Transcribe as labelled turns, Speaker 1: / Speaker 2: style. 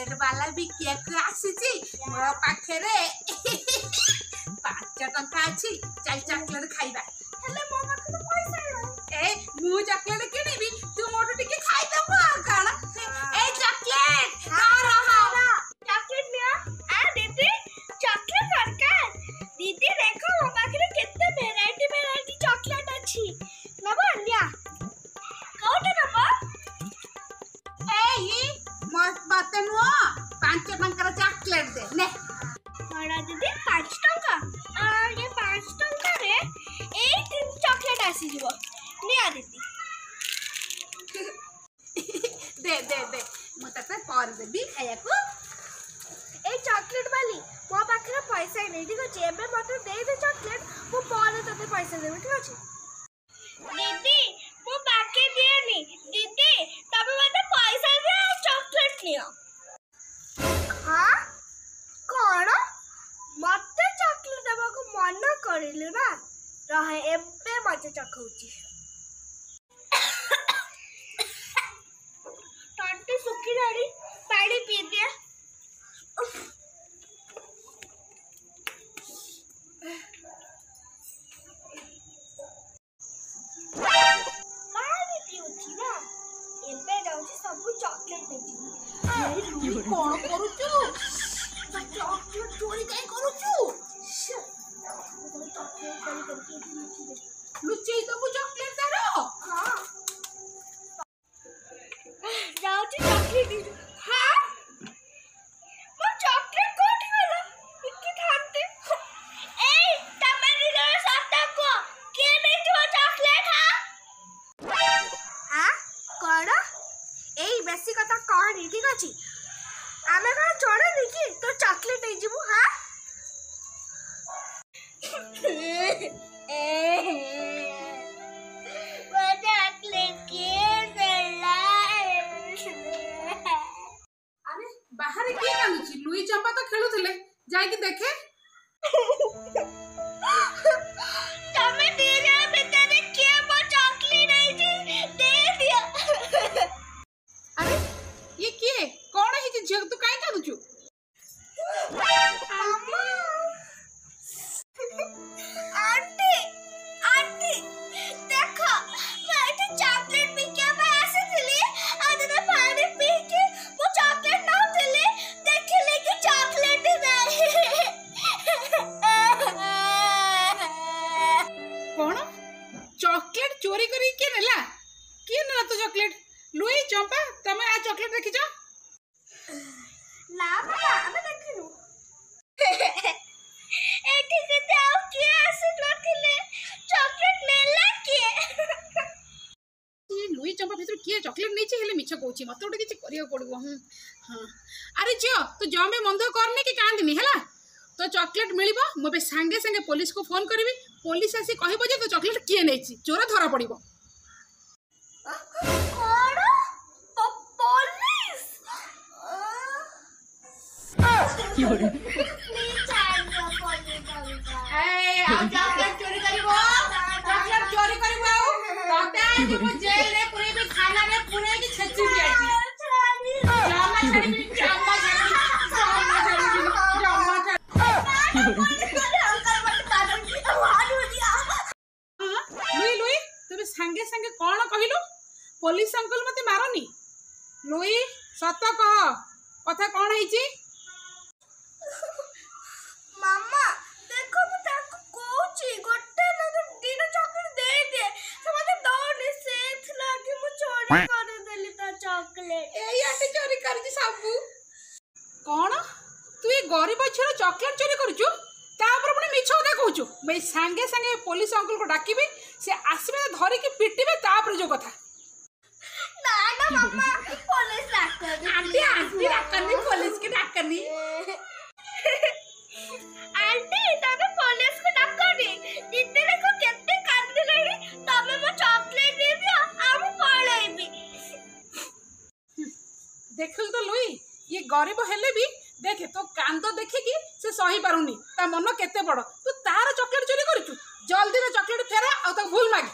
Speaker 1: chocolate वाला भी cake आसी मो पाखे 5 टंका अच्छी चल चॉकलेट खाइबा हेले मो पाखे तो पैसा ए मु चॉकलेट किनिबी तू मोटो टिके खाइ दबो काण ए चॉकलेट का रहा
Speaker 2: चॉकलेट मिया आ दीदी चॉकलेट दरकार दीदी देखो मो पाखे केते वेराइटी चॉकलेट अछि नबो अंडिया कोटे नबो
Speaker 1: ए ई मत बात नो 5 टंका चॉकलेट दे ने
Speaker 2: बड़ा दीदी 5 टंका ये 5 टंका रे 8 चॉकलेट आसी जीवो निया दीदी
Speaker 1: दे दे दे मो तते पर देबी खाया को
Speaker 2: ए चॉकलेट वाली मो पाखे पैसा नहीं ठीक अछि एबे मते दे दे चॉकलेट मो पाले तते पैसा देबे ठीक अछि दीदी मो बाके दिएनी दीदी तबे मते पैसा दे चॉकलेट नियो हां कोन मते चॉकलेट देबा को मना करिले ना रहे एबे मते चखौची तंटी सुखी राड़ी पानी पी दिया पानी पिउची ना एबे जाउची सब चॉकलेट देची
Speaker 1: कोन करूचू चॉकलेट चोरी काई करूचू
Speaker 2: चॉकलेट करके
Speaker 1: लुचई दबु चॉकलेट तारो
Speaker 2: हां जाउची चॉकलेट हां मो चॉकलेट कोठी गला इक्की खाते ए तमरी रे सत्ता को के नहीं जो चॉकलेट हां कोन एई बेसी कथा कहनी ठीक अछि आमे कोन छोड़े देखि तो चॉकलेट नहीं जीवु हां वो चॉकलेट के देला
Speaker 1: अरे बाहर की कानुची लुई चंपा तो खेलुथिले जाई कि देखे
Speaker 2: तमे दे जा भीतर के वो चॉकलेट नहीं जी दे दिया
Speaker 1: अरे ये किए कौन है जे तू काई कानुचू
Speaker 2: आंटी आंटी देखो मैं एठी चॉकलेट पी के मैं आसे थिली आदने पानी पी के वो चॉकलेट ना थिली देखले कि चॉकलेट नहीं
Speaker 1: कौन चॉकलेट चोरी करी के नेला तो चॉकलेट लुई चंपा तमे आ चॉकलेट देखि छ
Speaker 2: ना बाबा हमें देखिनु एठी के ताऊ के आसे नथिले चॉकलेट नेला के
Speaker 1: ये लुई चंपा भीतर किए चॉकलेट नहीं हेले मिछ कहूची मत गोटे किछ करिया पड़बो हां अरे जियो तो जमे बंद करने कि कांदनी हैला तो चॉकलेट मिलिबो मोबे संगे संगे पुलिस को फोन करबी पुलिस आसी कहबो जे तो चॉकलेट किए नेछि चोर धरा पड़िबो
Speaker 2: कोड़ पुलिस
Speaker 1: चॉकलेट चोरी करिबो तते जीवो जेल रे पुरे भी खाना रे पुरे की छच्ची जाई जामा छड़ी लुई लुई तबे संगे संगे कोन कहिलु पुलिस अंकल मते मारनी लुई सत कह कथा कोन हिची
Speaker 2: मामा देखो मु ताको कोची गोटे न दिन चॉकलेट दे दे से मते दौनी से थला कि मु चोरी कर देली ता चॉकलेट
Speaker 1: ए याते चोरी करजी सबु कोन तू ए गरीब छर चॉकलेट चोरी करजु तापर पुनी मिछ होता कहूचु भाई संगे संगे पुलिस अंकल को डाकिबे से आसीबे धरि के पिटिबे तापर जो कथा
Speaker 2: ना ना मामा पुलिस डाकर
Speaker 1: आंटी आंटी डाकनी पुलिस के डाकनी
Speaker 2: आंटी तबे पुलिस को डाकनी दीदी देखो केते कांदी लड़ी तबे मो चॉकलेट दे दिया हम पळेबी
Speaker 1: देखल तो लुई ये गरीब हेले भी देखे तो कांद देखे कि से सही पारुनी ता मन केते बड़ तू तार चॉकलेट चोरी करछु जल्दी रे चॉकलेट फेरा आ तो भूल मागे